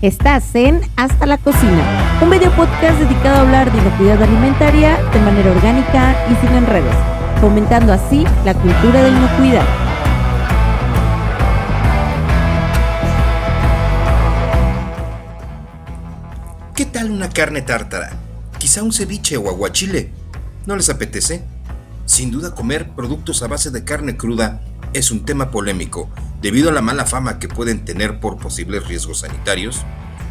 Estás en Hasta la Cocina, un video podcast dedicado a hablar de inocuidad alimentaria de manera orgánica y sin enredos, fomentando así la cultura de inocuidad. ¿Qué tal una carne tártara? Quizá un ceviche o aguachile. ¿No les apetece? Sin duda, comer productos a base de carne cruda es un tema polémico, debido a la mala fama que pueden tener por posibles riesgos sanitarios,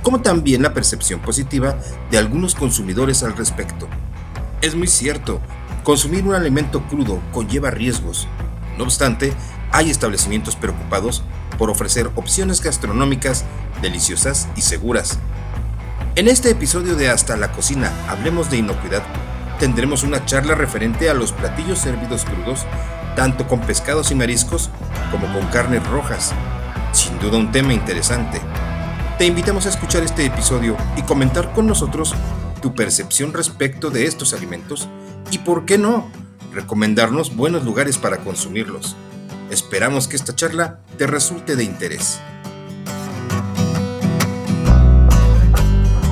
como también la percepción positiva de algunos consumidores al respecto. Es muy cierto, consumir un alimento crudo conlleva riesgos. No obstante, hay establecimientos preocupados por ofrecer opciones gastronómicas deliciosas y seguras. En este episodio de Hasta la Cocina, hablemos de inocuidad. Tendremos una charla referente a los platillos servidos crudos, tanto con pescados y mariscos como con carnes rojas. Sin duda un tema interesante. Te invitamos a escuchar este episodio y comentar con nosotros tu percepción respecto de estos alimentos y, por qué no, recomendarnos buenos lugares para consumirlos. Esperamos que esta charla te resulte de interés.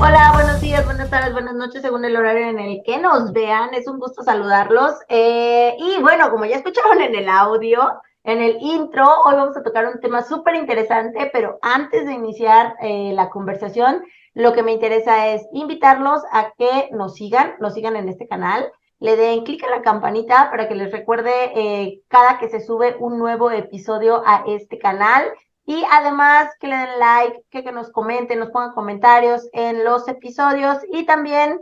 Hola, buenos días, buenas tardes, buenas noches, según el horario en el que nos vean. Es un gusto saludarlos. Y bueno, como ya escucharon en el audio, en el intro, hoy vamos a tocar un tema súper interesante, pero antes de iniciar la conversación, lo que me interesa es invitarlos a que nos sigan en este canal. Le den clic a la campanita para que les recuerde cada que se sube un nuevo episodio a este canal. Y además que le den like, que nos comenten, nos pongan comentarios en los episodios y también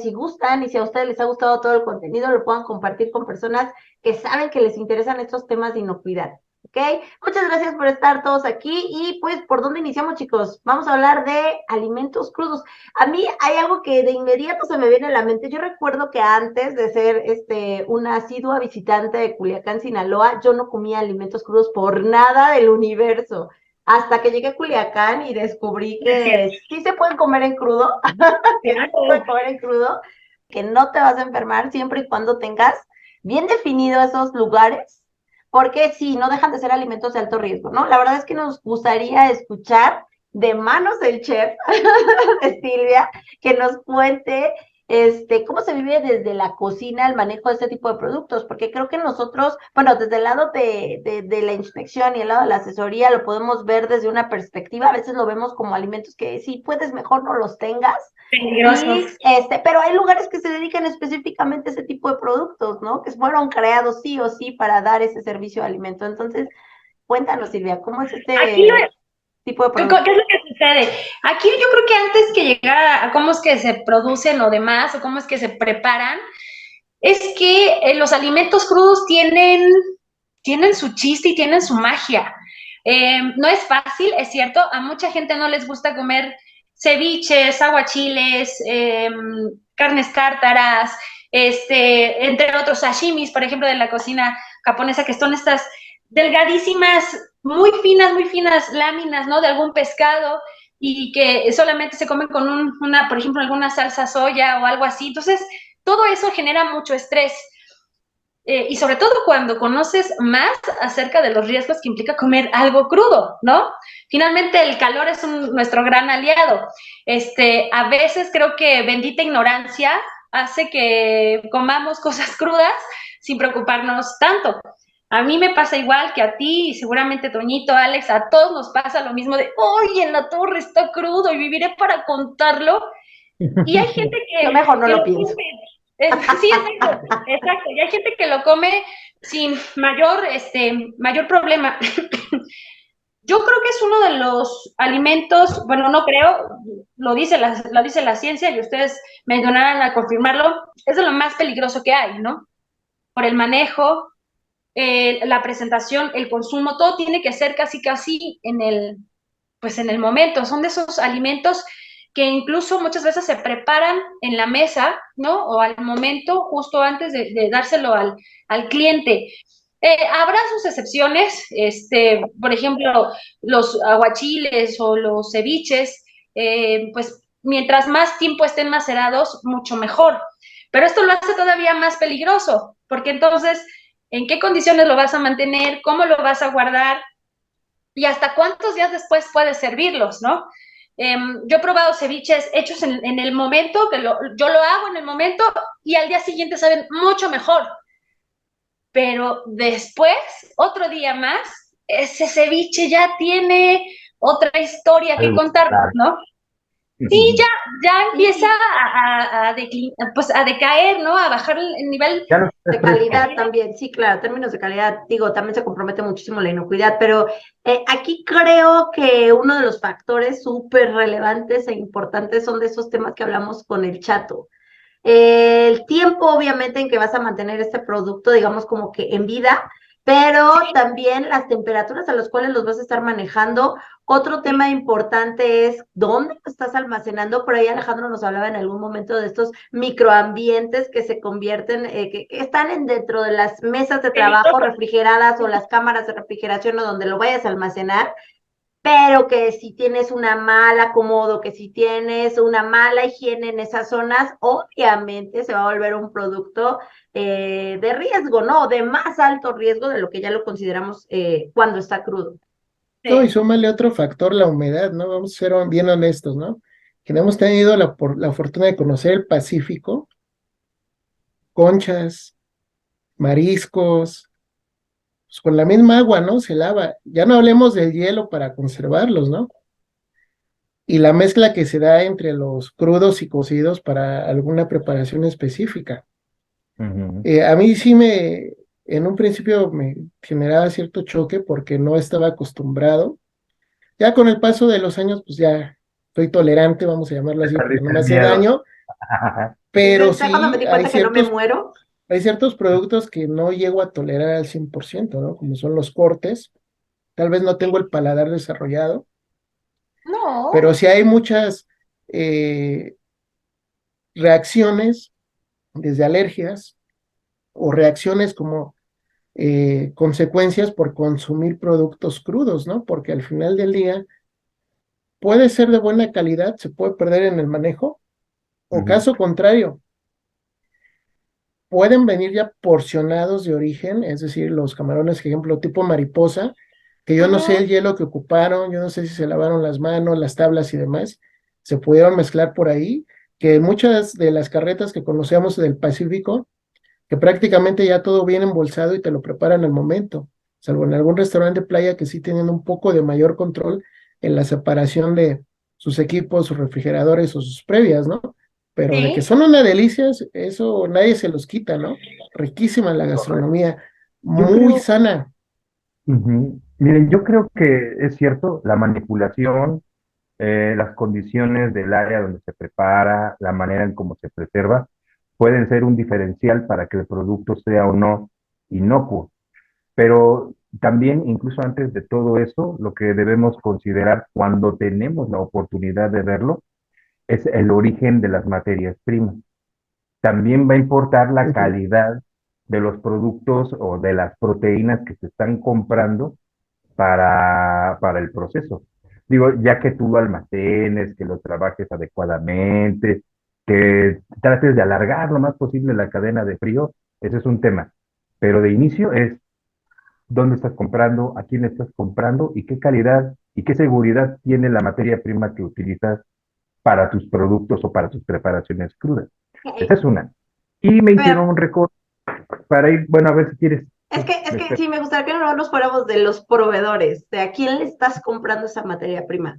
si gustan y si a ustedes les ha gustado todo el contenido, lo puedan compartir con personas que saben que les interesan estos temas de inocuidad. ¿Ok? Muchas gracias por estar todos aquí y pues, ¿por dónde iniciamos, chicos? Vamos a hablar de alimentos crudos. A mí hay algo que de inmediato se me viene a la mente. Yo recuerdo que antes de ser una asidua visitante de Culiacán, Sinaloa, yo no comía alimentos crudos por nada del universo. Hasta que llegué a Culiacán y descubrí que sí se pueden comer en crudo, que no se pueden comer en crudo, que no te vas a enfermar siempre y cuando tengas bien definido esos lugares, porque sí, no dejan de ser alimentos de alto riesgo, ¿no? La verdad es que nos gustaría escuchar de manos del chef, de Silvia, que nos cuente cómo se vive desde la cocina el manejo de este tipo de productos, porque creo que nosotros, bueno, desde el lado de la inspección y el lado de la asesoría lo podemos ver desde una perspectiva, a veces lo vemos como alimentos que sí puedes mejor no los tengas, peligrosos. pero hay lugares que se dedican específicamente a ese tipo de productos, ¿no? Que fueron creados sí o sí para dar ese servicio de alimento. Entonces, cuéntanos, Silvia, ¿cómo es tipo de productos? ¿Qué es lo que sucede? Aquí yo creo que antes que llegar a cómo es que se producen o demás, o cómo es que se preparan, es que los alimentos crudos tienen su chiste y tienen su magia. No es fácil, es cierto, a mucha gente no les gusta comer ceviches, aguachiles, carnes tártaras, entre otros sashimis, por ejemplo, de la cocina japonesa, que son estas delgadísimas, muy finas láminas, ¿no? De algún pescado y que solamente se comen con por ejemplo, alguna salsa soya o algo así. Entonces, todo eso genera mucho estrés. Y sobre todo cuando conoces más acerca de los riesgos que implica comer algo crudo, ¿no? Finalmente el calor es nuestro gran aliado. A veces creo que bendita ignorancia hace que comamos cosas crudas sin preocuparnos tanto. A mí me pasa igual que a ti y seguramente Toñito, Alex, a todos nos pasa lo mismo de, oye, en la torre está crudo y viviré para contarlo. Y hay gente que... Yo mejor no lo pienso. Sí, exacto. Y hay gente que lo come sin mayor problema. Yo creo que es uno de los alimentos, bueno, no creo, lo dice la ciencia y ustedes me ayudarán a confirmarlo, es de lo más peligroso que hay, ¿no? Por el manejo, la presentación, el consumo, todo tiene que ser casi en el momento. Son de esos alimentos que incluso muchas veces se preparan en la mesa, ¿no? O al momento, justo antes de dárselo al cliente. Habrá sus excepciones, por ejemplo, los aguachiles o los ceviches, pues mientras más tiempo estén macerados, mucho mejor. Pero esto lo hace todavía más peligroso, porque entonces, ¿en qué condiciones lo vas a mantener? ¿Cómo lo vas a guardar? Y hasta cuántos días después puedes servirlos, ¿no? Yo he probado ceviches hechos en el momento, yo lo hago en el momento y al día siguiente saben mucho mejor. Pero después, otro día más, ese ceviche ya tiene otra historia que Algo, contar, claro. ¿no? Sí, ya empieza pues a decaer, ¿no? A bajar el nivel Ya no está de fresco. calidad también, sí, claro, términos de calidad, digo, también se compromete muchísimo la inocuidad, pero aquí creo que uno de los factores súper relevantes e importantes son de esos temas que hablamos con el Chato. El tiempo, obviamente, en que vas a mantener este producto, digamos, como que en vida, pero también las temperaturas a las cuales los vas a estar manejando. Otro tema importante es dónde lo estás almacenando. Por ahí Alejandro nos hablaba en algún momento de estos microambientes que se convierten, que están dentro de las mesas de trabajo refrigeradas o las cámaras de refrigeración o donde lo vayas a almacenar, pero que si tienes una mala acomodo, que si tienes una mala higiene en esas zonas, obviamente se va a volver un producto de riesgo, ¿no? De más alto riesgo de lo que ya lo consideramos cuando está crudo. No, y súmale otro factor, la humedad, ¿no? Vamos a ser bien honestos, ¿no? Que hemos tenido la fortuna de conocer el Pacífico, conchas, mariscos, pues con la misma agua, ¿no? Se lava. Ya no hablemos del hielo para conservarlos, ¿no? Y la mezcla que se da entre los crudos y cocidos para alguna preparación específica. Ujú. A mí en un principio me generaba cierto choque porque no estaba acostumbrado. Ya con el paso de los años, pues ya soy tolerante, vamos a llamarlo Le así, porque no perdiste me el hace miedo. daño, pero Ya cuando me sí di cuenta que no me muero, hay ciertos productos que no llego a tolerar al 100%, ¿no? Como son los cortes. Tal vez no tengo el paladar desarrollado, no. pero sí hay muchas eh, reacciones, desde alergias o reacciones como consecuencias por consumir productos crudos, ¿no? Porque al final del día puede ser de buena calidad, se puede perder en el manejo, o Ujú. caso contrario, pueden venir ya porcionados de origen, es decir, los camarones, por ejemplo, tipo mariposa, que yo no sé el hielo que ocuparon, yo no sé si se lavaron las manos, las tablas y demás, se pudieron mezclar por ahí, que muchas de las carretas que conocemos del Pacífico, que prácticamente ya todo viene embolsado y te lo preparan al momento, salvo en algún restaurante de playa que sí tienen un poco de mayor control en la separación de sus equipos, sus refrigeradores o sus previas, ¿no? Pero de que Sí. son una delicia, eso nadie se los quita, ¿no? Riquísima la gastronomía, Yo muy creo, sana. miren, yo creo que es cierto, la manipulación, las condiciones del área donde se prepara, la manera en cómo se preserva, pueden ser un diferencial para que el producto sea o no inocuo. Pero también, incluso antes de todo eso, lo que debemos considerar cuando tenemos la oportunidad de verlo es el origen de las materias primas. También va a importar la Ujú. calidad de los productos o de las proteínas que se están comprando para el proceso. Digo, ya que tú lo almacenes, que lo trabajes adecuadamente, que trates de alargar lo más posible la cadena de frío, ese es un tema. Pero de inicio es dónde estás comprando, a quién estás comprando y qué calidad y qué seguridad tiene la materia prima que utilizas para tus productos o para tus preparaciones crudas. Esa es una. Y me hicieron un récord para ir, bueno, a ver si quieres. es que sí, me gustaría que no nos fuéramos de los proveedores, de a quién le estás comprando esa materia prima.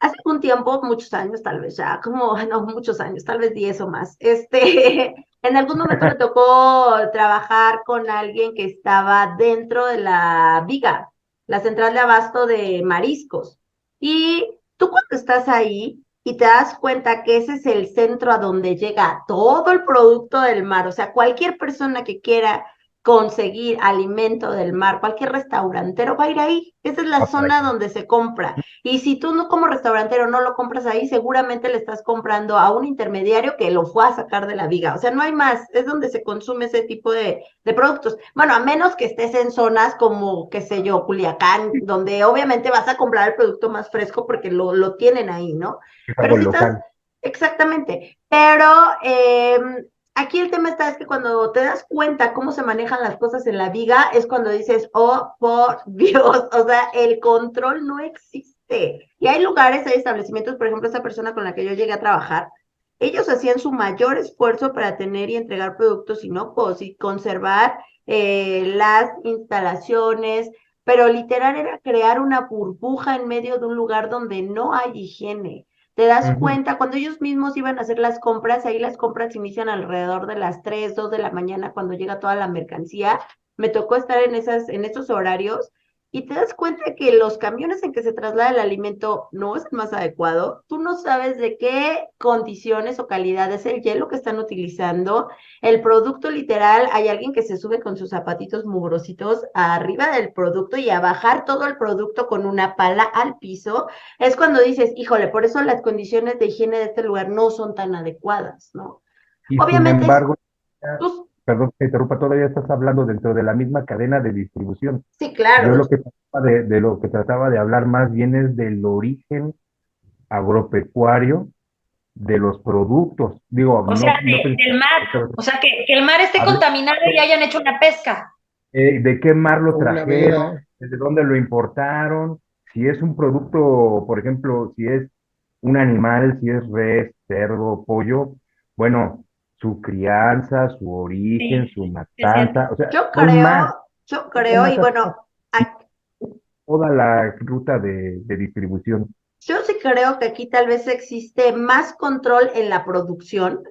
Hace un tiempo, muchos años, tal vez ya, como, no, muchos años, tal vez 10 o más, en algún momento me tocó trabajar con alguien que estaba dentro de la Viga, la central de abasto de mariscos. Y tú cuando estás ahí y te das cuenta que ese es el centro a donde llega todo el producto del mar, o sea, cualquier persona que quiera conseguir alimento del mar, cualquier restaurantero va a ir ahí. Esa es la zona donde se compra. Y si tú no como restaurantero no lo compras ahí, seguramente le estás comprando a un intermediario que lo fue a sacar de la viga. O sea, no hay más. Es donde se consume ese tipo de productos. Bueno, a menos que estés en zonas como, qué sé yo, Culiacán, donde obviamente vas a comprar el producto más fresco porque lo tienen ahí, ¿no? Es Pero algo si estás, local. exactamente. Pero aquí el tema está es que cuando te das cuenta cómo se manejan las cosas en la viga, es cuando dices, oh, por Dios, o sea, el control no existe. Y hay lugares, hay establecimientos, por ejemplo, esta persona con la que yo llegué a trabajar, ellos hacían su mayor esfuerzo para tener y entregar productos inocuos y conservar las instalaciones, pero literal era crear una burbuja en medio de un lugar donde no hay higiene. Te das Ujú. cuenta, cuando ellos mismos iban a hacer las compras, ahí las compras inician alrededor de las 3, 2 de la mañana cuando llega toda la mercancía. Me tocó estar en esos horarios y te das cuenta que los camiones en que se traslada el alimento no es el más adecuado. Tú no sabes de qué condiciones o calidad es el hielo que están utilizando. El producto literal, hay alguien que se sube con sus zapatitos mugrositos arriba del producto y a bajar todo el producto con una pala al piso. Es cuando dices, híjole, por eso las condiciones de higiene de este lugar no son tan adecuadas, ¿no? Y sin Obviamente, embargo, ya- pues, perdón que te interrumpa, todavía estás hablando dentro de la misma cadena de distribución. sí, Yo claro. lo que trataba de lo que trataba de hablar más bien es del origen agropecuario de los productos. Digo, O sea, no del mar, pensaba, o sea, que el mar esté hablar contaminado y hayan hecho una pesca. de qué mar lo O una trajeron, veda. desde dónde lo importaron, si es un producto, por ejemplo, si es un animal, si es res, cerdo, pollo, bueno, su crianza, su origen, Sí, su es cierto. matanza, o sea, Yo son más, creo, yo son creo, y más bueno, aspectos y toda la ruta de distribución. yo sí creo que aquí tal vez existe más control en la producción,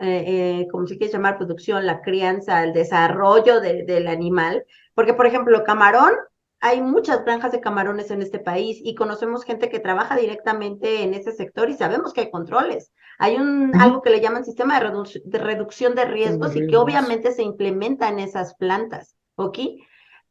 como se quiere llamar producción, la crianza, el desarrollo del animal, porque por ejemplo, camarón, hay muchas granjas de camarones en este país y conocemos gente que trabaja directamente en ese sector y sabemos que hay controles. Hay Ujú. algo que le llaman sistema de reducción de Son riesgos y que riesgos. obviamente se implementa en esas plantas, ¿ok?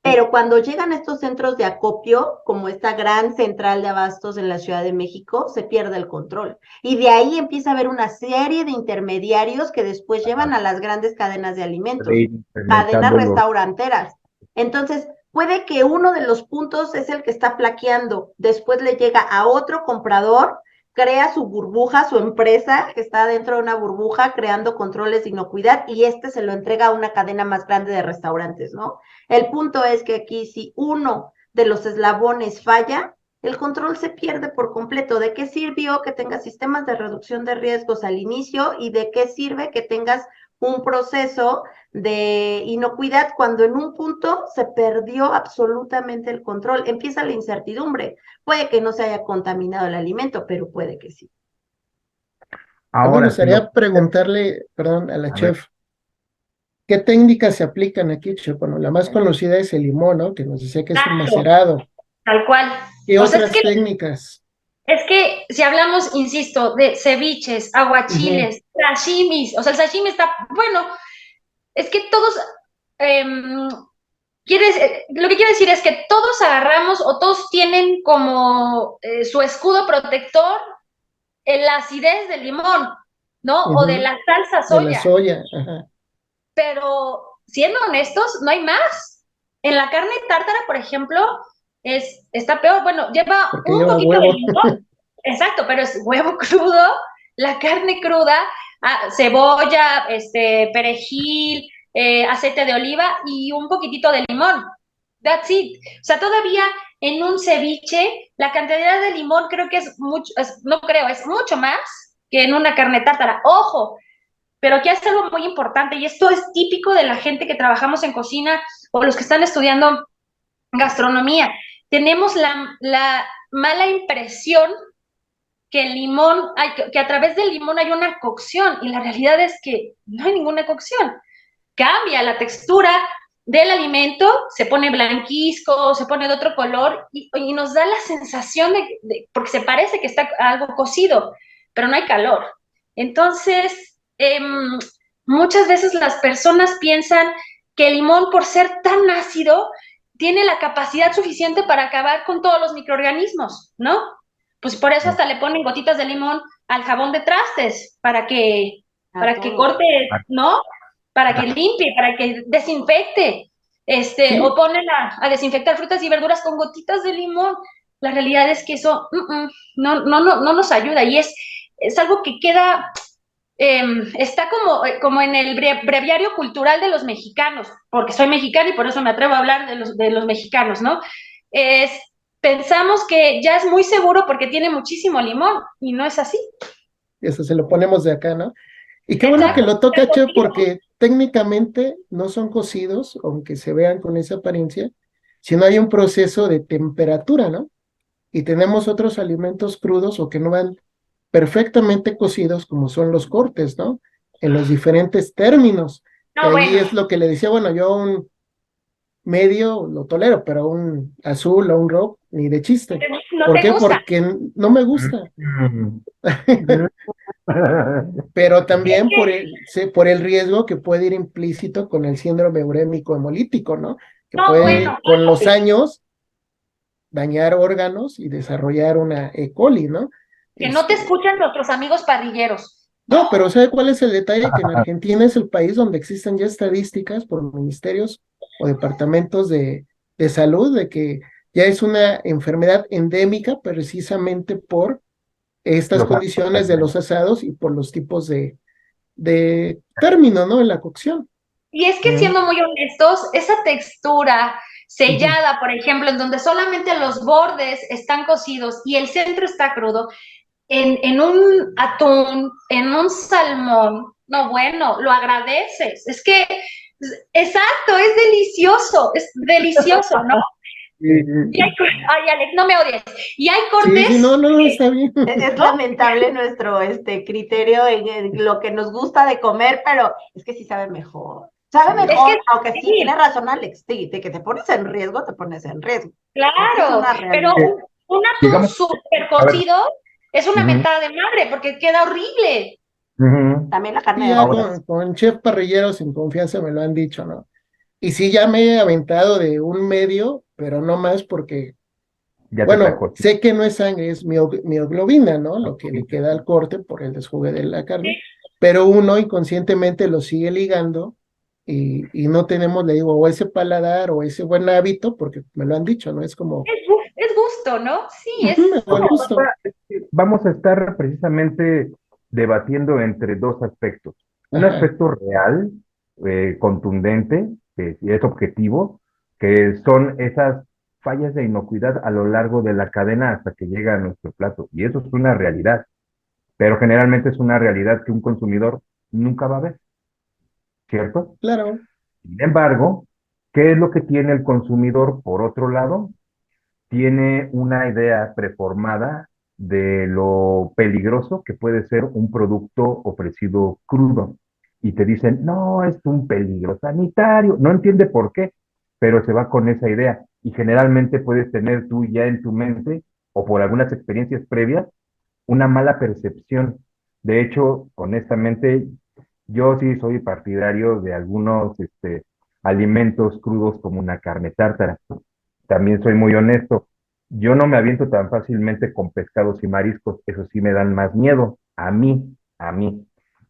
Pero cuando llegan estos centros de acopio, como esta gran central de abastos en la Ciudad de México, se pierde el control. Y de ahí empieza a haber una serie de intermediarios que después llevan a las grandes cadenas de De alimentos, ir cadenas incrementando los... restauranteras. Entonces, puede que uno de los puntos es el que está flaqueando, después le llega a otro comprador, crea su burbuja, su empresa que está dentro de una burbuja creando controles de inocuidad y este se lo entrega a una cadena más grande de restaurantes, ¿no? El punto es que aquí si uno de los eslabones falla, el control se pierde por completo. ¿De qué sirvió que tengas sistemas de reducción de riesgos al inicio y de qué sirve que tengas un proceso de inocuidad cuando en un punto se perdió absolutamente el control? Empieza la incertidumbre. Puede que no se haya contaminado el alimento, pero puede que sí. A mí me Ahora, si lo... gustaría preguntarle, perdón, a la A ver, chef, ¿qué técnicas se aplican aquí, chef? Bueno, la más conocida es el limón, ¿no? Que nos decía que es un Exacto, macerado. tal cual. ¿Qué O sea, otras técnicas? es que si hablamos, insisto, de ceviches, Ujú. aguachiles, sashimis, o sea, el sashimi está, bueno, es que todos, eh, lo que quiero decir es que todos agarramos o todos tienen como su escudo protector la acidez del limón, ¿no? O de Ujú. la salsa De la soya. soya, ajá. Pero siendo honestos, no hay más. En la carne tártara, por ejemplo, está peor. Bueno, lleva Porque un lleva poquito de huevo. limón, exacto, pero es huevo crudo, la carne cruda, cebolla, perejil, aceite de oliva y un poquitito de limón. That's it. O sea, todavía en un ceviche, la cantidad de limón creo que es mucho, no creo, es mucho más que en una carne tártara. Ojo, pero aquí hace algo muy importante y esto es típico de la gente que trabajamos en cocina o los que están estudiando gastronomía. Tenemos la mala impresión que el limón, que a través del limón hay una cocción y la realidad es que no hay ninguna cocción. Cambia la textura del alimento, se pone blanquisco, se pone de otro color y nos da la sensación porque se parece que está algo cocido, pero no hay calor. Entonces, muchas veces las personas piensan que el limón, por ser tan ácido, tiene la capacidad suficiente para acabar con todos los microorganismos, ¿no? Pues por eso hasta le ponen gotitas de limón al jabón de trastes, A para que todo. corte, ¿no? Para que limpie, para que desinfecte, o Sí, ponen a desinfectar frutas y verduras con gotitas de limón. La realidad es que eso no nos ayuda y es algo que queda, está como en el breviario cultural de los mexicanos, porque soy mexicana y por eso me atrevo a hablar de los mexicanos, ¿no? Es pensamos que ya es muy seguro porque tiene muchísimo limón y no es así. Eso se lo ponemos de acá, ¿no? Y qué bueno que Exacto. lo toca, Che, porque técnicamente no son cocidos, aunque se vean con esa apariencia, sino hay un proceso de temperatura, ¿no? Y tenemos otros alimentos crudos o que no van perfectamente cocidos, como son los cortes, ¿no? En los diferentes términos. Que No, ahí bueno, es lo que le decía, bueno, yo un medio lo tolero, pero un azul o un rojo, ni de chiste. no ¿Por te qué? gusta. Porque no me gusta. Mm. Pero Es también que, por el riesgo que puede ir implícito con el síndrome urémico hemolítico, ¿no? Que no, puede bueno, con los años dañar órganos y desarrollar una E. coli, ¿no? que no te Este, escuchan nuestros amigos parrilleros. no, pero ¿sabe cuál es el detalle? Que en Argentina es el país donde existen ya estadísticas por ministerios o departamentos de salud de que ya es una enfermedad endémica precisamente por estas Los condiciones de los asados y por los tipos de término, ¿no? En la cocción. Y es que Ujú. siendo muy honestos, esa textura Ujú. sellada, por ejemplo, en donde solamente los bordes están cocidos y el centro está crudo, en un atún, en un salmón, no, bueno, lo agradeces. Es que, exacto, es delicioso, ¿no? Y hay, ay, Alex, no me odies. Y hay Sí, sí, no, cortes, no, está bien. Es lamentable nuestro criterio en lo que nos gusta de comer, pero es que sí sabe mejor. Sabe es mejor, que aunque sí, sí, tiene razón Alex, sí, de que te pones en riesgo, te pones en riesgo. Esa es claro, una pero realidad. un atún Digamos, súper a ver, cocido es una ujú, mentada de madre porque queda horrible. ujú. También la carne Y de ya Ahora, res. con chef parrillero sin confianza me lo han dicho, ¿no? Y sí, ya me he aventado de un medio, pero no más porque, ya te bueno, sacó. sé que no es sangre, es mioglobina, ¿no? Lo que le queda al corte por el desjugue de la carne, pero uno inconscientemente lo sigue ligando y no tenemos, le digo, o ese paladar o ese buen hábito, porque me lo han dicho, ¿no? Es como, Es gusto, ¿no? Sí, ujú, me es da el como, gusto. Vamos a estar precisamente debatiendo entre dos aspectos. Un Ajá, aspecto real, contundente, que sí es objetivo, que son esas fallas de inocuidad a lo largo de la cadena hasta que llega a nuestro plato. Y eso es una realidad, pero generalmente es una realidad que un consumidor nunca va a ver, ¿cierto? claro, Sin embargo, ¿qué es lo que tiene el consumidor por otro lado? Tiene una idea preformada de lo peligroso que puede ser un producto ofrecido crudo. Y te dicen, no, es un peligro sanitario. No entiende por qué, pero se va con esa idea. Y generalmente puedes tener tú ya en tu mente, o por algunas experiencias previas, una mala percepción. De hecho, honestamente, yo sí soy partidario de algunos alimentos crudos como una carne tártara. También soy muy honesto. Yo no me aviento tan fácilmente con pescados y mariscos, eso sí me dan más miedo, a mí.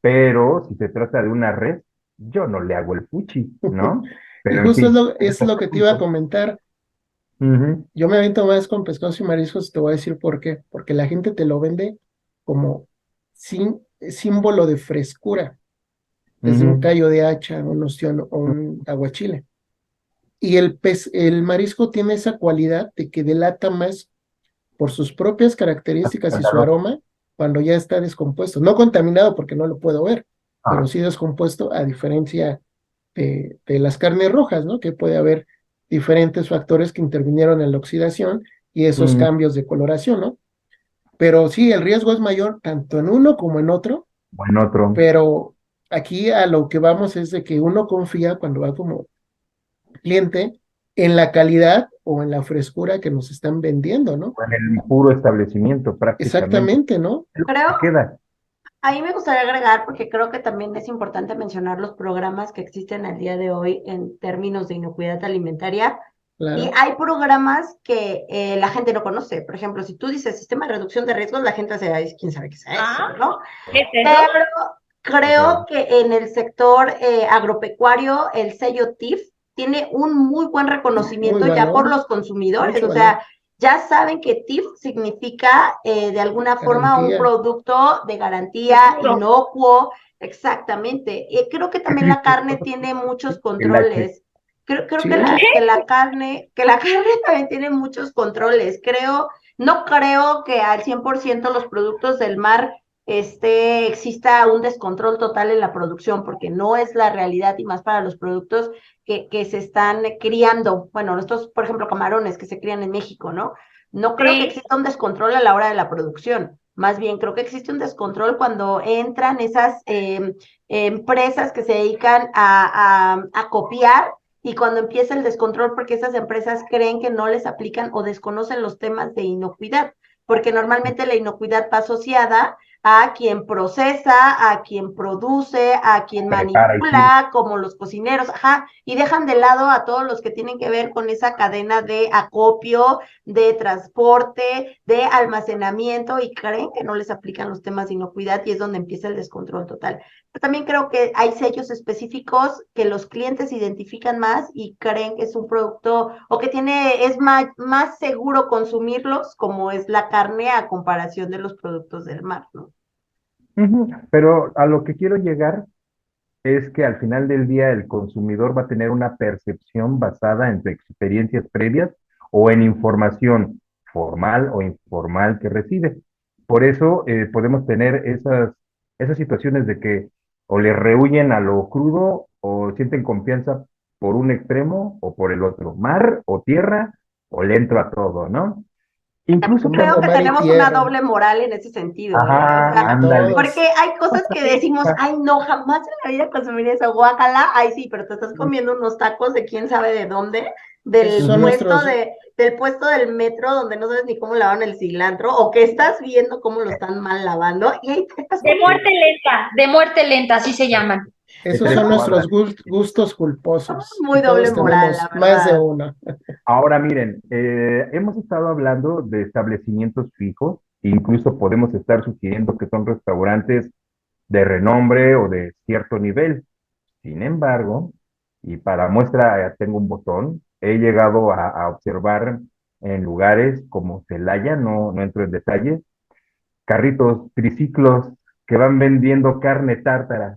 Pero si se trata de una res, yo no le hago el fuchi, ¿no? y Pero en justo fin, es lo que te iba a comentar. ujú, Yo me aviento más con pescados y mariscos, te voy a decir por qué. Porque la gente te lo vende como símbolo de frescura, desde un ujú, callo de hacha, un ostión o un aguachile. Y el marisco tiene esa cualidad de que delata más por sus propias características y su calor. aroma cuando ya está descompuesto. No contaminado porque no lo puedo ver, pero Ah, sí descompuesto a diferencia de las carnes rojas, ¿no? Que puede haber diferentes factores que intervinieron en la oxidación y esos mm, cambios de coloración, ¿no? Pero sí, el riesgo es mayor tanto en uno como en otro, buen otro. pero aquí a lo que vamos es de que uno confía cuando va como cliente en la calidad o en la frescura que nos están vendiendo, ¿no? En el puro establecimiento prácticamente. Exactamente, ¿no? Es lo Creo, que queda. ahí me gustaría agregar, porque creo que también es importante mencionar los programas que existen al día de hoy en términos de inocuidad alimentaria. Y Claro, hay programas que la gente no conoce. Por ejemplo, si tú dices sistema de reducción de riesgos, la gente se dice, quién sabe qué es eso, ah, ¿no? ¿qué es eso? Pero creo Claro. que en el sector agropecuario, el sello TIF tiene un muy buen muy reconocimiento ya por valor, los consumidores. mucho O valor, sea, ya saben que TIF significa de alguna forma un garantía. producto de garantía Seguro. inocuo. Exactamente. Y creo que también la carne tiene muchos El H. controles. Creo Sí, que la carne también tiene muchos controles. No creo que al 100% los productos del mar exista un descontrol total en la producción, porque no es la realidad y más para los productos que se están criando. Bueno, estos, por ejemplo, camarones que se crían en México, ¿no? No creo que Sí, exista un descontrol a la hora de la producción. Más bien, creo que existe un descontrol cuando entran esas empresas que se dedican a copiar y cuando empieza el descontrol porque esas empresas creen que no les aplican o desconocen los temas de inocuidad, porque normalmente la inocuidad va asociada a quien procesa, a quien produce, a quien prepara y sirve. manipula, como los cocineros, ajá, y dejan de lado a todos los que tienen que ver con esa cadena de acopio, de transporte, de almacenamiento, y creen que no les aplican los temas de inocuidad y es donde empieza el descontrol total. También creo que hay sellos específicos que los clientes identifican más y creen que es un producto o que es más seguro consumirlos, como es la carne a comparación de los productos del mar, ¿no? Ujú. Pero a lo que quiero llegar es que al final del día el consumidor va a tener una percepción basada en sus experiencias previas o en información formal o informal que recibe. Por eso podemos tener esas situaciones de que o le rehuyen a lo crudo o sienten confianza por un extremo o por el otro, mar o tierra, o le entro a todo, ¿no? Incluso Creo fuego, que mar y tenemos una tierra, doble moral en ese sentido, ¿eh? O ajá, sea, ándale. porque todos. hay cosas que decimos, ay, no, jamás en la vida consumiría eso, guácala, ay, sí, pero te estás comiendo unos tacos de quién sabe de dónde, Esos son Ujú. nuestros, del puesto del metro donde no sabes ni cómo lavan el cilantro, o que estás viendo cómo lo están mal lavando, y ahí te estás comiendo de muerte lenta, así se llaman. De esos tres son nuestros cuadras. gustos culposos y muy doble todos moral, la tenemos más de verdad. uno. Ahora miren, hemos estado hablando de establecimientos fijos, incluso podemos estar sugiriendo que son restaurantes de renombre o de cierto nivel. Sin embargo, y para muestra tengo un botón, he llegado a observar en lugares como Celaya, no entro en detalle, carritos, triciclos que van vendiendo carne tártara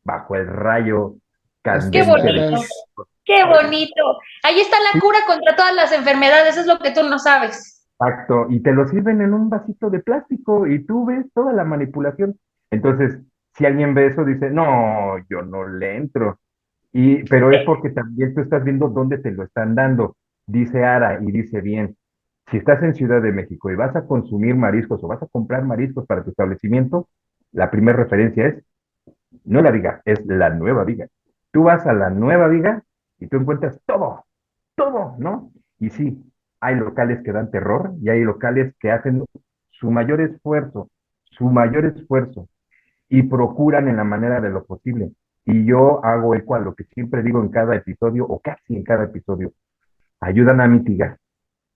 bajo el rayo Las Qué candente del bonito, tostadas. qué bonito. Ahí está la cura contra todas las enfermedades, es lo que tú no sabes. Exacto, y te lo sirven en un vasito de plástico y tú ves toda la manipulación. Entonces, si alguien ve eso, dice, no, yo no le entro. Pero es porque también tú estás viendo dónde te lo están dando. Dice Ara y dice bien, si estás en Ciudad de México y vas a consumir mariscos o vas a comprar mariscos para tu establecimiento, la primera referencia es, no la viga, es la nueva viga. Tú vas a la nueva viga y tú encuentras todo, ¿no? Y sí, hay locales que dan terror y hay locales que hacen su mayor esfuerzo y procuran en la manera de lo posible. Y yo hago eco a lo que siempre digo en cada episodio o casi en cada episodio. Ayudan a mitigar,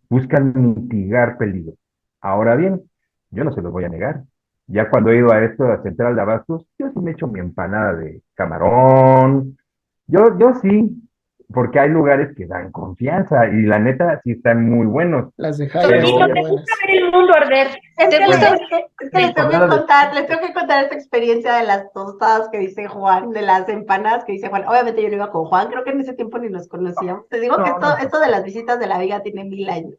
buscan mitigar peligro. Ahora bien, yo no se los voy a negar. Ya cuando he ido a esto, a Central de Abastos, yo sí me echo mi empanada de camarón. Yo sí, porque hay lugares que dan confianza y la neta sí están muy buenos. Las de Solito, Jaime Pero están te gusta buenas. ver el mundo arder. Es Te que, gusta ver. es que jornada de... les tengo que contar esta experiencia de las tostadas que dice Juan, de las empanadas que dice Juan. Obviamente yo no iba con Juan, creo que en ese tiempo ni nos conocíamos. Te digo que No, no, esto de las visitas de la viga tiene 1000 años.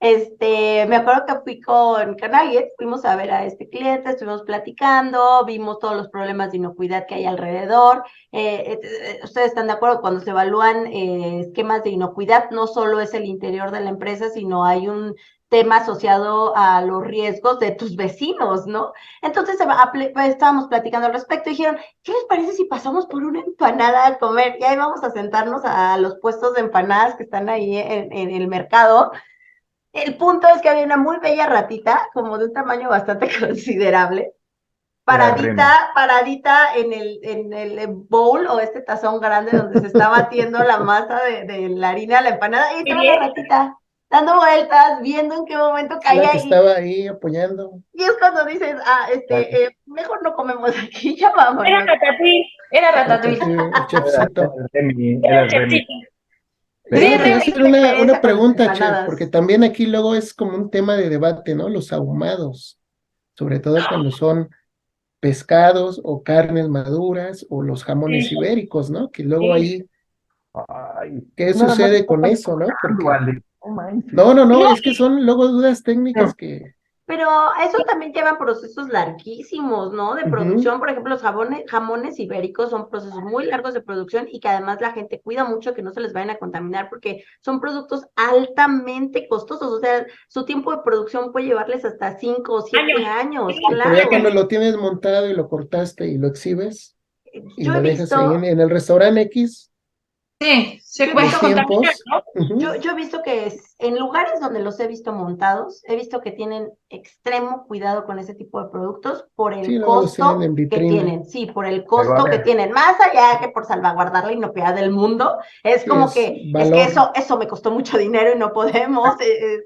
Me acuerdo que fui con alguien, fuimos a ver a este cliente, estuvimos platicando, vimos todos los problemas de inocuidad que hay alrededor. Ustedes están de acuerdo, cuando se evalúan esquemas de inocuidad, no solo es el interior de la empresa, sino hay un tema asociado a los riesgos de tus vecinos, ¿no? Entonces estábamos platicando al respecto y dijeron, ¿qué les parece si pasamos por una empanada a comer? Y ahí vamos a sentarnos a los puestos de empanadas que están ahí en el mercado. El punto es que había una muy bella ratita, como de un tamaño bastante considerable, era Remy. paradita en el bowl o este tazón grande donde se está batiendo la masa de la harina de la empanada, y Qué estaba la bien. ratita dando vueltas, viendo en qué momento Es la caía que estaba ahí apoyando. y es cuando dices, mejor no comemos aquí, ya Era vámonos. ratatouille, era ratatouille. Ratatouille, el Era, chefcito. era Remy, Era era el Remy. chefcito. Pero Sí, te voy a Esa Remy. es hacer mi una experiencia con las pregunta, chef, empanadas. porque también aquí luego es como un tema de debate, ¿no? Los ahumados, sobre todo cuando son pescados o carnes maduras o los jamones Sí, ibéricos, ¿no? Que luego sí. ahí Ay, ¿Qué nada más sucede con estás eso, no? empujando, Porque, Ale. No manches. no, es que son luego dudas técnicas que, Pero eso también lleva procesos larguísimos, ¿no? De ujú, producción, por ejemplo, los jamones ibéricos son procesos muy largos de producción y que además la gente cuida mucho que no se les vayan a contaminar porque son productos altamente costosos, o sea, su tiempo de producción puede llevarles hasta 5 o 7 años, pero ya cuando claro. lo tienes montado y lo cortaste y lo exhibes y Yo he lo dejas ahí visto, en el restaurante X, Sí, se yo he los puede visto contaminar, tiempos, ¿no? ujú, Yo he visto que en lugares donde los he visto montados, he visto que tienen extremo cuidado con ese tipo de productos por sí, el luego los tienen costo en que vitrina. tienen, sí, por el Pero a costo que ver, tienen, más allá que por salvaguardar la inocuidad del mundo, es Sí, como es que, es que valor. eso me costó mucho dinero y no podemos,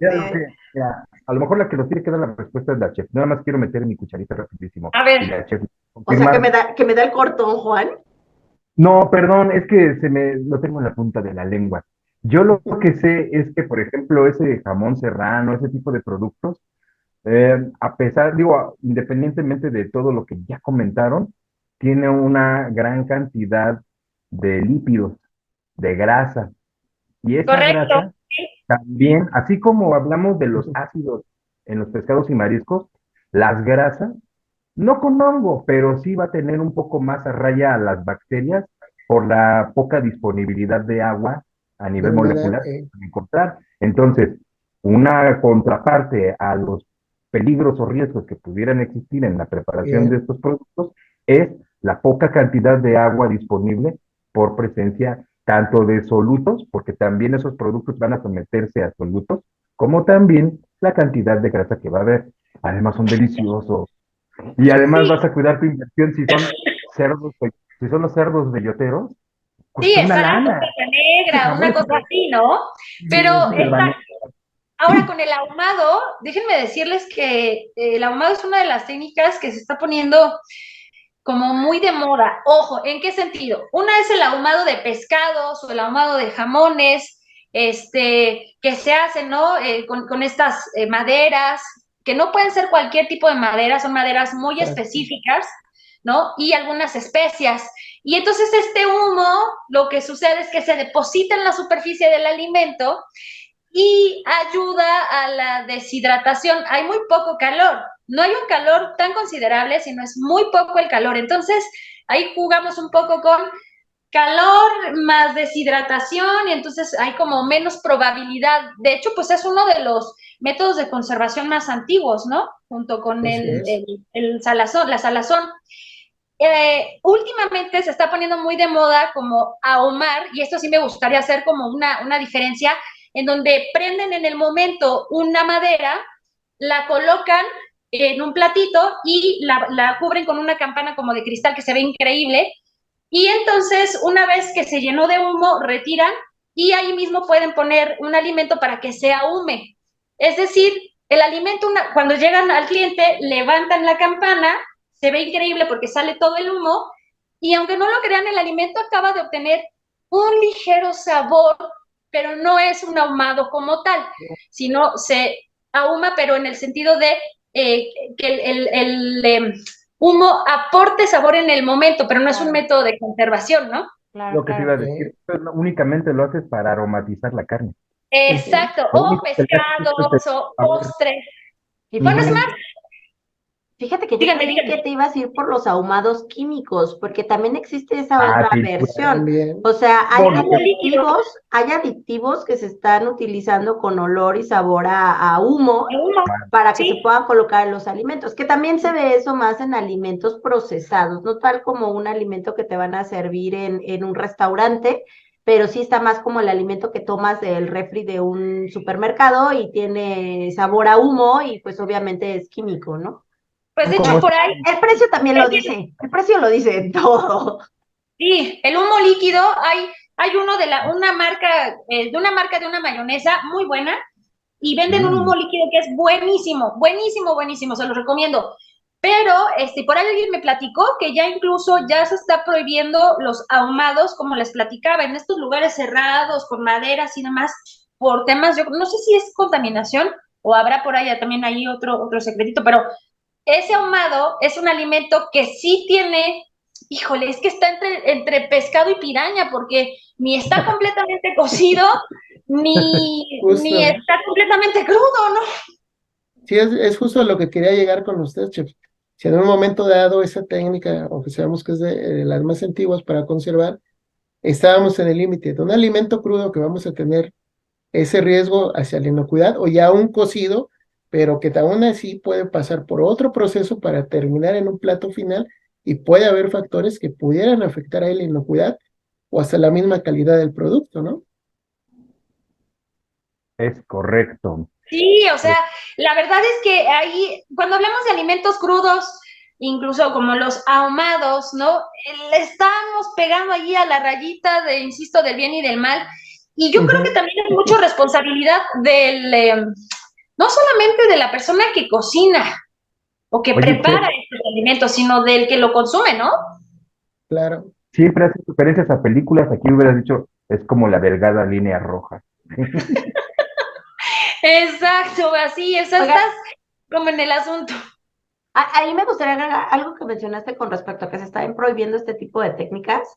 ya lo que, ya, a lo mejor la que nos tiene que dar la respuesta es la chef. Nada más quiero meter mi cucharita rapidísimo. A Y ver, la chef o sea, confirmar. que me da el cortón, Juan. No, perdón, es que lo tengo en la punta de la lengua. Yo lo que sé es que, por ejemplo, ese jamón serrano, ese tipo de productos, a pesar, digo, independientemente de todo lo que ya comentaron, tiene una gran cantidad de lípidos, de grasa. Y esa correcto. grasa también, así como hablamos de los ácidos en los pescados y mariscos, las grasas no con hongo, pero sí va a tener un poco más a raya a las bacterias por la poca disponibilidad de agua a De nivel humedad, molecular que pueden encontrar. Entonces, una contraparte a los peligros o riesgos que pudieran existir en la preparación de bien, estos productos es la poca cantidad de agua disponible por presencia tanto de solutos, porque también esos productos van a someterse a solutos, como también la cantidad de grasa que va a haber. Además, son deliciosos. Y además Sí, vas a cuidar tu inversión si son si son los cerdos belloteros, sí, cuesta una exacto, lana. pata Ese negra, jamón una es cosa una así, ¿no? Pero selva ahora con el ahumado, déjenme decirles que el ahumado es una de las técnicas que se está poniendo como muy de moda. Ojo, ¿en qué sentido? Una es el ahumado de pescados o el ahumado de jamones, que se hace, ¿no? Con estas maderas, que no pueden ser cualquier tipo de madera, son maderas muy exacto. específicas, ¿no? Y algunas especias. Y entonces este humo, lo que sucede es que se deposita en la superficie del alimento y ayuda a la deshidratación. Hay muy poco calor, no hay un calor tan considerable, sino es muy poco el calor. Entonces, ahí jugamos un poco con calor más deshidratación y entonces hay como menos probabilidad. De hecho, pues es uno de los métodos de conservación más antiguos, ¿no? Junto con Así es. el salazón, la salazón. Últimamente se está poniendo muy de moda como ahumar, y esto sí me gustaría hacer como una diferencia, en donde prenden en el momento una madera, la colocan en un platito y la cubren con una campana como de cristal que se ve increíble, y entonces una vez que se llenó de humo, retiran y ahí mismo pueden poner un alimento para que se ahume. Es decir, el alimento, cuando llegan al cliente, levantan la campana, se ve increíble porque sale todo el humo, y aunque no lo crean, el alimento acaba de obtener un ligero sabor, pero no es un ahumado como tal, sino se ahuma, pero en el sentido de que humo aporte sabor en el momento, pero no es un Claro, método de conservación, ¿no? claro, lo que te iba a claro. decir. Ok, Esto únicamente lo haces para aromatizar la carne. ujú, Exacto, Lo o único que le haces es que pescados, o sabor. postres. Y Bueno, es Ujú. más, fíjate que yo díganme, creí díganme. que te ibas a ir por los ahumados químicos, porque también existe esa Ah, otra sí, versión. también. O sea, El humo líquido, hay aditivos que se están utilizando con olor y sabor a humo el humo, para que se sí. puedan colocar en los alimentos, que también se ve eso más en alimentos procesados, no tal como un alimento que te van a servir en un restaurante, pero sí está más como el alimento que tomas del refri de un supermercado y tiene sabor a humo y pues obviamente es químico, ¿no? Pues de hecho Como por ahí, El precio también lo dice, el precio lo dice todo. sí, el humo líquido, hay uno de una marca de una mayonesa muy buena, y venden un mm, humo líquido que es buenísimo, buenísimo, buenísimo, se los recomiendo. Pero por ahí alguien me platicó que ya incluso ya se está prohibiendo los ahumados, como les platicaba, en estos lugares cerrados, con maderas y demás, por temas, yo no sé si es contaminación o habrá por allá también ahí otro secretito, pero ese ahumado es un alimento que sí tiene híjole, es que está entre pescado y piraña, porque ni está completamente cocido, ni Justo. está completamente crudo, ¿no? Sí, es justo a lo que quería llegar con usted, chef. Si en un momento dado esa técnica, aunque sabemos que es de las más antiguas para conservar, estábamos en el límite de un alimento crudo que vamos a tener ese riesgo hacia la inocuidad o ya un cocido, pero que aún así puede pasar por otro proceso para terminar en un plato final y puede haber factores que pudieran afectar a la inocuidad o hasta la misma calidad del producto, ¿no? Es correcto. Sí, o sea, la verdad es que ahí, cuando hablamos de alimentos crudos, incluso como los ahumados, ¿no? Le estamos pegando allí a la rayita de, insisto, del bien y del mal. Y yo creo que Ujú. también es mucho responsabilidad no solamente de la persona que cocina o que Oye, chef, prepara estos alimentos, sino del que lo consume, ¿no? Claro. siempre haces referencias a películas, aquí hubieras dicho, es como la delgada línea roja. Exacto, así, esa Oiga, estás como en el asunto. ahí me gustaría agregar algo que mencionaste con respecto a que se están prohibiendo este tipo de técnicas.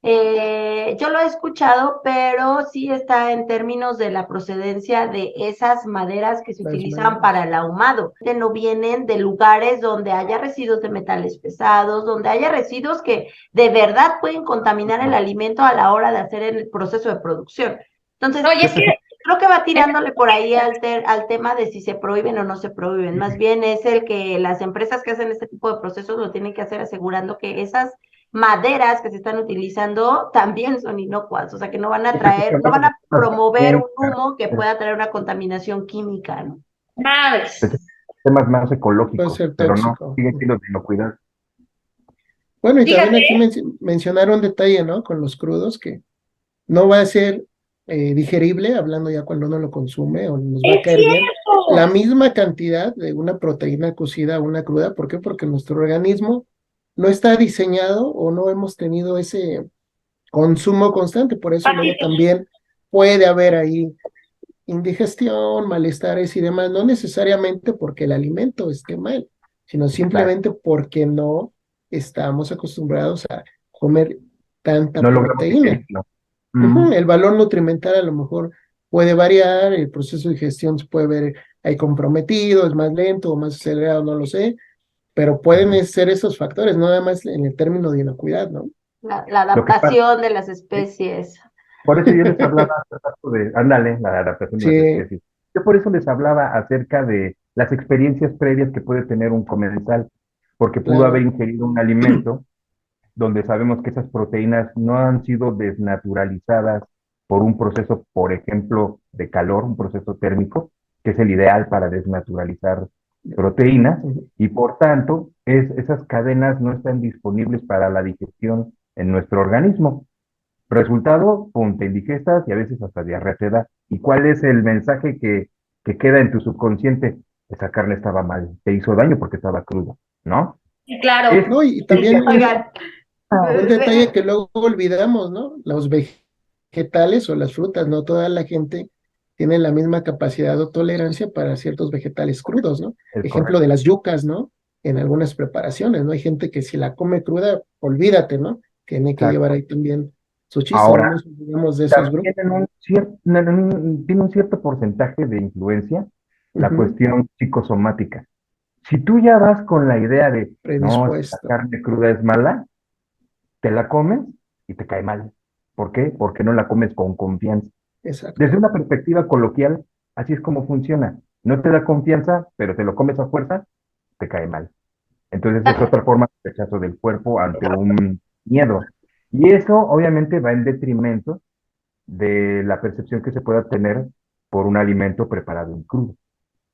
Yo lo he escuchado, pero sí está en términos de la procedencia de esas maderas que se Las utilizan para maderas. el ahumado. Que no vienen de lugares donde haya residuos de metales pesados, donde haya residuos que de verdad pueden contaminar el alimento a la hora de hacer el proceso de producción. Entonces, Oye, es que creo que va tirándole por ahí al tema de si se prohíben o no se prohíben. Más bien es el que las empresas que hacen este tipo de procesos lo tienen que hacer asegurando que esas maderas que se están utilizando también son inocuas, o sea que no van a traer, no van a promover un humo que pueda traer una contaminación química, ¿no? madres. Temas más Puede ecológicos, ser pero no, tóxico. siguen siendo de inocuidad. Bueno, y también Fíjate, aquí mencionaron un detalle, ¿no? Con los crudos, que no va a ser digerible, hablando ya cuando uno lo consume, o nos va a es caer bien la cierto. misma cantidad de una proteína cocida a una cruda. ¿Por qué? Porque nuestro organismo no está diseñado o no hemos tenido ese consumo constante. Por eso luego Patito. también puede haber ahí indigestión, malestares y demás, no necesariamente porque el alimento esté mal, sino Claro, simplemente porque no estamos acostumbrados a comer tanta no logramos proteína. digerirlo. Ujú. Mm, El valor nutrimental a lo mejor puede variar, el proceso de digestión se puede ver ahí comprometido, es más lento o más acelerado, no lo sé, pero pueden ser esos factores, no nada más en el término de inocuidad, ¿no? La Lo que pasa, adaptación de las especies. por eso yo les hablaba hace rato de, ándale, la adaptación de las Sí, especies. Yo por eso les hablaba acerca de las experiencias previas que puede tener un comensal, porque pudo haber claro, ingerido un alimento donde sabemos que esas proteínas no han sido desnaturalizadas por un proceso, por ejemplo, de calor, un proceso térmico, que es el ideal para desnaturalizar proteínas, ujú, y por tanto, esas cadenas no están disponibles para la digestión en nuestro organismo. Resultado, pum, te indigestas y a veces hasta diarrea te da. ¿Y cuál es el mensaje que queda en tu subconsciente? Esa carne estaba mal, te hizo daño porque estaba cruda, ¿no? Claro. Es, ¿no? Y es también Oigan, un detalle que luego olvidamos, ¿no? Los vegetales o las frutas, no toda la gente tiene la misma capacidad o tolerancia para ciertos vegetales crudos, ¿no? es Ejemplo correcto. de las yucas, ¿no? En algunas preparaciones, ¿no? Hay gente que si la come cruda, olvídate, ¿no? Tiene que llevar Exacto. ahí también su chiste, no Ahora, nos olvidemos de esos también grupos. tiene un cierto porcentaje de influencia la Ujú. cuestión psicosomática. Si tú ya vas con la idea de, no, es que la Predispuesto, carne cruda es mala, te la comes y te cae mal. ¿Por qué? Porque no la comes con confianza. Desde exacto. una perspectiva coloquial, así es como funciona. No te da confianza, pero te lo comes a fuerza, te cae mal. Entonces es otra forma de rechazo del cuerpo ante un miedo. Y eso obviamente va en detrimento de la percepción que se pueda tener por un alimento preparado en crudo,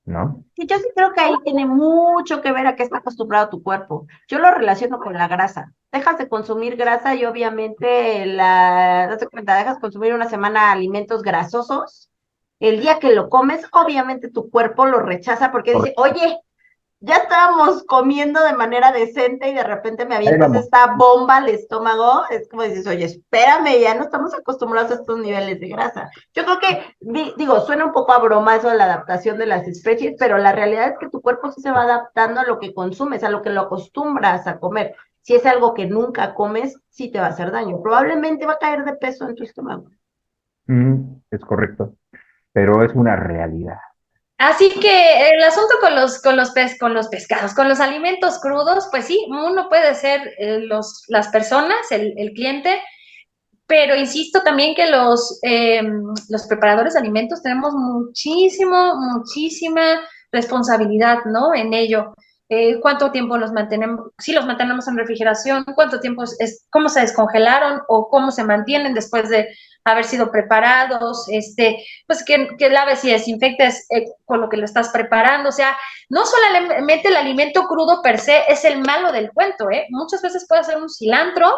¿no? sí, yo sí creo que ahí tiene mucho que ver a qué está acostumbrado tu cuerpo. Yo lo relaciono con la grasa. Dejas de consumir grasa y obviamente date cuenta, dejas de consumir una semana alimentos grasosos. El día que lo comes, obviamente tu cuerpo lo rechaza porque dice, Correcto. oye, ya estábamos comiendo de manera decente y de repente me Ahí avientas vamos. esta bomba al estómago, es como dices, oye, espérame, ya no estamos acostumbrados a estos niveles de grasa. Yo creo que, digo, suena un poco a broma eso de la adaptación de las especies, pero la realidad es que tu cuerpo sí se va adaptando a lo que consumes, a lo que lo acostumbras a comer. Si es algo que nunca comes, sí te va a hacer daño. Probablemente va a caer de peso en tu estómago. Es correcto, pero es una realidad. Así que el asunto con los pescados, con los alimentos crudos, pues sí, uno puede ser las personas, el cliente, pero insisto también que los preparadores de alimentos tenemos muchísima responsabilidad, ¿no? En ello. ¿Cuánto tiempo los mantenemos? Si los mantenemos en refrigeración, ¿cuánto tiempo cómo se descongelaron o cómo se mantienen después de haber sido preparados? Pues que laves y desinfectes con lo que lo estás preparando. O sea, no solamente el alimento crudo per se es el malo del cuento, ¿eh? Muchas veces puede ser un cilantro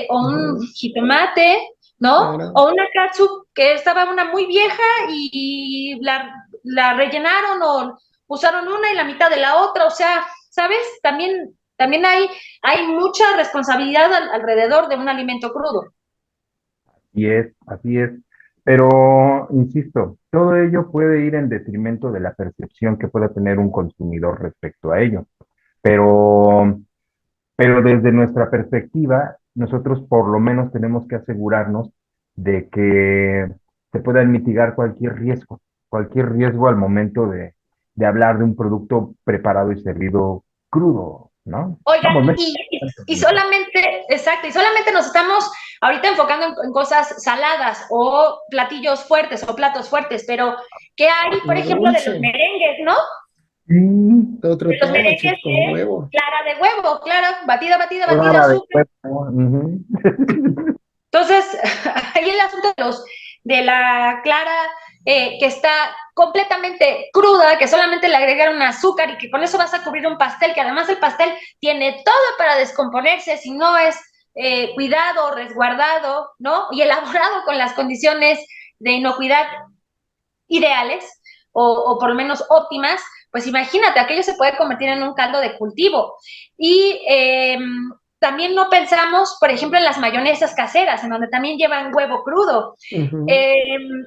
o un jitomate, ¿no? Claro. O una catsup que estaba una muy vieja y la rellenaron o usaron una y la mitad de la otra, o sea, ¿sabes? También hay mucha responsabilidad alrededor de un alimento crudo. Así es. Pero, insisto, todo ello puede ir en detrimento de la percepción que pueda tener un consumidor respecto a ello. Pero, pero desde nuestra perspectiva, nosotros por lo menos tenemos que asegurarnos de que se puedan mitigar cualquier riesgo al momento de hablar de un producto preparado y servido crudo, ¿no? Oigan, Vamos, y solamente, exacto, y solamente nos estamos ahorita enfocando en cosas saladas o platillos fuertes o platos fuertes, pero ¿qué hay, por Lo ejemplo, de los dulce, merengues, no? otro De los tema, merengues chips con de huevo. clara de huevo, claro, batida, clara de azúcar. huevo. Entonces, ahí el asunto de la clara que está completamente cruda, que solamente le agregaron azúcar y que con eso vas a cubrir un pastel, que además el pastel tiene todo para descomponerse si no es cuidado, resguardado, ¿no? Y elaborado con las condiciones de inocuidad ideales o por lo menos óptimas, pues imagínate, aquello se puede convertir en un caldo de cultivo. Y también no pensamos, por ejemplo, en las mayonesas caseras, en donde también llevan huevo crudo.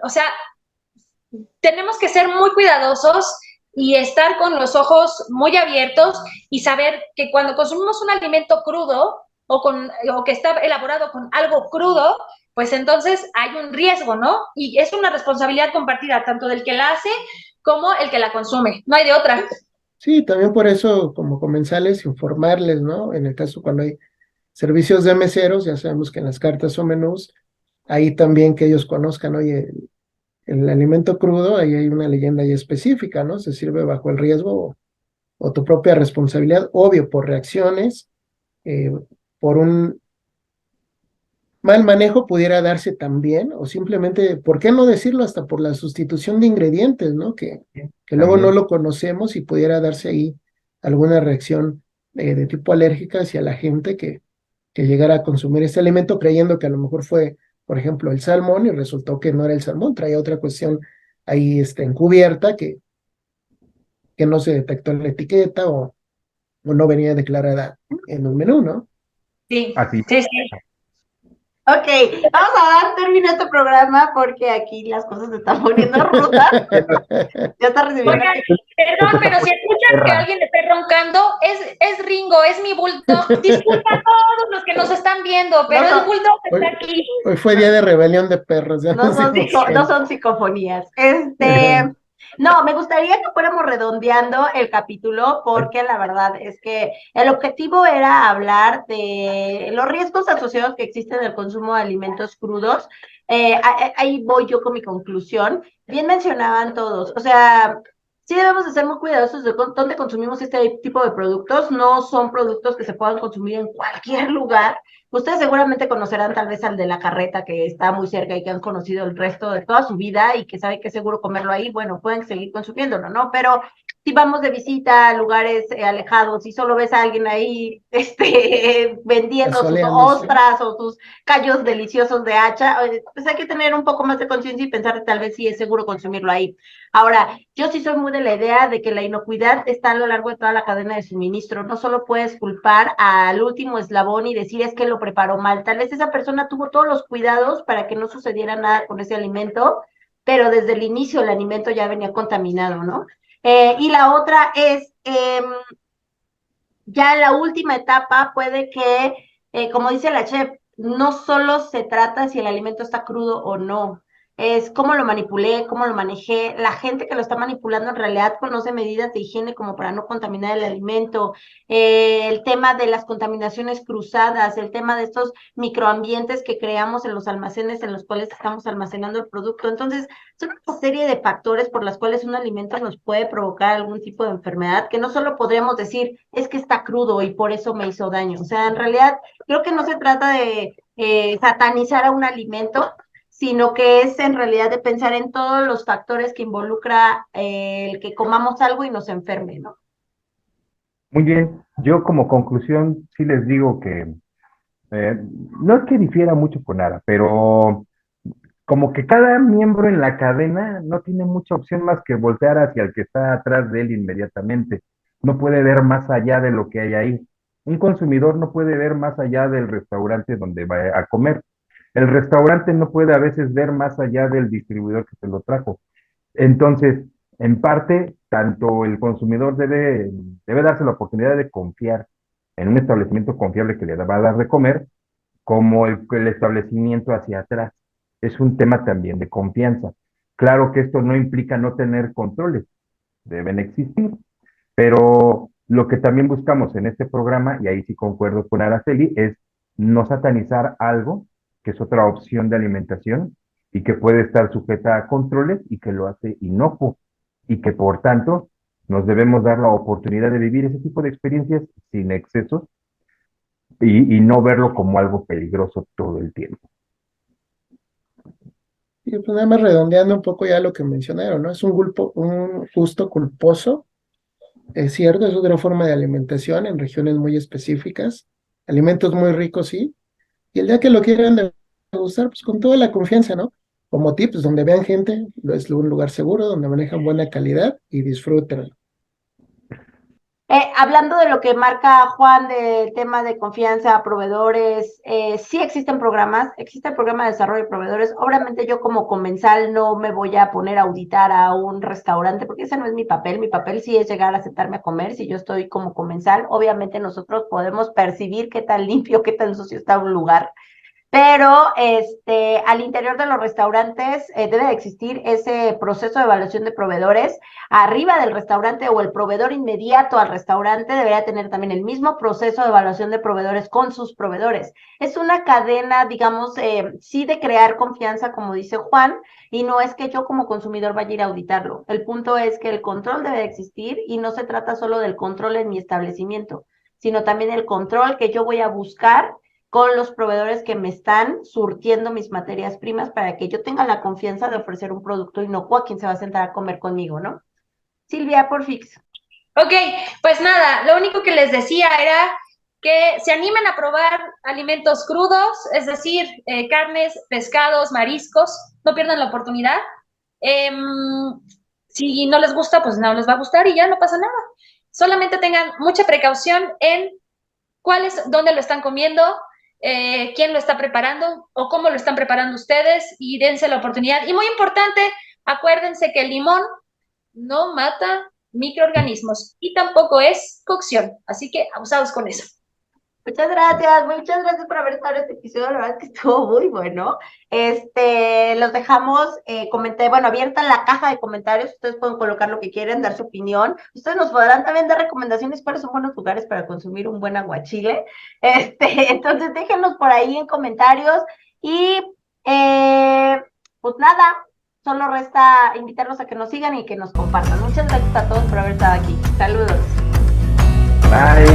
O sea, tenemos que ser muy cuidadosos y estar con los ojos muy abiertos y saber que cuando consumimos un alimento crudo o que está elaborado con algo crudo, pues entonces hay un riesgo, ¿no? Y es una responsabilidad compartida tanto del que la hace como el que la consume. No hay de otra. Sí, también por eso, como comensales, informarles, ¿no? En el caso cuando hay servicios de meseros, ya sabemos que en las cartas o menús, ahí también que ellos conozcan, oye, el alimento crudo, ahí hay una leyenda ya específica, ¿no? Se sirve bajo el riesgo o tu propia responsabilidad, obvio, por reacciones, eh, por un mal manejo pudiera darse también, o simplemente, ¿por qué no decirlo? Hasta por la sustitución de ingredientes, ¿no? Que luego no También. lo conocemos y pudiera darse ahí alguna reacción de tipo alérgica hacia la gente que llegara a consumir este alimento creyendo que a lo mejor fue, por ejemplo, el salmón y resultó que no era el salmón, traía otra cuestión ahí encubierta que no se detectó en la etiqueta o no venía declarada en un menú, ¿no? Sí, Así. sí, sí. Ok, vamos a dar término a este programa porque aquí las cosas se están poniendo rudas. Ya está recibiendo. Oigan, perdón, pero si escuchan que alguien esté roncando, es Ringo, es mi bulldog. Disculpa a todos los que nos están viendo, pero el bulldog está aquí. Hoy fue día de rebelión de perros. Ya No nos son, dimos cuenta. no son psicofonías. No, me gustaría que fuéramos redondeando el capítulo porque la verdad es que el objetivo era hablar de los riesgos asociados que existen en el consumo de alimentos crudos. Ahí voy yo con mi conclusión. Bien mencionaban todos, o sea, sí debemos de ser muy cuidadosos de dónde consumimos este tipo de productos. No son productos que se puedan consumir en cualquier lugar. Ustedes seguramente conocerán tal vez al de la carreta que está muy cerca y que han conocido el resto de toda su vida y que saben que es seguro comerlo ahí, bueno, pueden seguir consumiéndolo, ¿no? Pero si vamos de visita a lugares alejados y solo ves a alguien ahí vendiendo sus ostras o sus callos deliciosos de hacha, pues hay que tener un poco más de conciencia y pensar que tal vez sí es seguro consumirlo ahí. Ahora, yo sí soy muy de la idea de que la inocuidad está a lo largo de toda la cadena de suministro. No solo puedes culpar al último eslabón y decir es que lo preparó mal. Tal vez esa persona tuvo todos los cuidados para que no sucediera nada con ese alimento, pero desde el inicio el alimento ya venía contaminado, ¿no? Y la otra es, ya en la última etapa puede que, como dice la chef, no solo se trata si el alimento está crudo o no, es cómo lo manipulé, cómo lo manejé. La gente que lo está manipulando en realidad conoce medidas de higiene como para no contaminar el alimento, el tema de las contaminaciones cruzadas, el tema de estos microambientes que creamos en los almacenes en los cuales estamos almacenando el producto. Entonces, son una serie de factores por las cuales un alimento nos puede provocar algún tipo de enfermedad, que no solo podríamos decir, es que está crudo y por eso me hizo daño. O sea, en realidad, creo que no se trata de satanizar a un alimento, sino que es en realidad de pensar en todos los factores que involucra el que comamos algo y nos enferme, ¿no? Muy bien, yo como conclusión sí les digo que no es que difiera mucho con Ara, pero como que cada miembro en la cadena no tiene mucha opción más que voltear hacia el que está atrás de él inmediatamente. No puede ver más allá de lo que hay ahí. Un consumidor no puede ver más allá del restaurante donde va a comer. El restaurante no puede a veces ver más allá del distribuidor que se lo trajo. Entonces, en parte, tanto el consumidor debe darse la oportunidad de confiar en un establecimiento confiable que le va a dar de comer, como el establecimiento hacia atrás. Es un tema también de confianza. Claro que esto no implica no tener controles, deben existir, pero lo que también buscamos en este programa, y ahí sí concuerdo con Araceli, es no satanizar algo que es otra opción de alimentación y que puede estar sujeta a controles y que lo hace inocuo y que por tanto nos debemos dar la oportunidad de vivir ese tipo de experiencias sin excesos y no verlo como algo peligroso todo el tiempo. Y pues nada más redondeando un poco ya lo que mencionaron, ¿no? Es un gusto culposo, es cierto, es otra forma de alimentación en regiones muy específicas, alimentos muy ricos, sí, y el día que lo quieran degustar, pues con toda la confianza, ¿no? Como tips, donde vean gente, es un lugar seguro, donde manejan buena calidad y disfruten. Hablando de lo que marca Juan del tema de confianza, proveedores, sí existen programas, existe el programa de desarrollo de proveedores. Obviamente yo como comensal no me voy a poner a auditar a un restaurante porque ese no es mi papel sí es llegar a sentarme a comer. Si yo estoy como comensal, obviamente nosotros podemos percibir qué tan limpio, qué tan sucio está un lugar. Pero al interior de los restaurantes debe de existir ese proceso de evaluación de proveedores. Arriba del restaurante o el proveedor inmediato al restaurante debería tener también el mismo proceso de evaluación de proveedores con sus proveedores. Es una cadena, digamos, sí de crear confianza, como dice Juan, y no es que yo como consumidor vaya a ir a auditarlo. El punto es que el control debe de existir y no se trata solo del control en mi establecimiento, sino también el control que yo voy a buscar con los proveedores que me están surtiendo mis materias primas para que yo tenga la confianza de ofrecer un producto inocuo a quien se va a sentar a comer conmigo, ¿no? Silvia, porfix. Ok, pues nada, lo único que les decía era que se animen a probar alimentos crudos, es decir, carnes, pescados, mariscos, no pierdan la oportunidad. Si no les gusta, pues no les va a gustar y ya no pasa nada. Solamente tengan mucha precaución en dónde lo están comiendo, quién lo está preparando o cómo lo están preparando ustedes y dense la oportunidad. Y muy importante, acuérdense que el limón no mata microorganismos y tampoco es cocción, así que abusados con eso. Muchas gracias por haber estado en este episodio, la verdad es que estuvo muy bueno. Los dejamos, abierta la caja de comentarios, ustedes pueden colocar lo que quieren, dar su opinión, ustedes nos podrán también dar recomendaciones cuáles son buenos lugares para consumir un buen aguachile, entonces déjenos por ahí en comentarios y, pues nada, solo resta invitarlos a que nos sigan y que nos compartan. Muchas gracias a todos por haber estado aquí, saludos. Bye.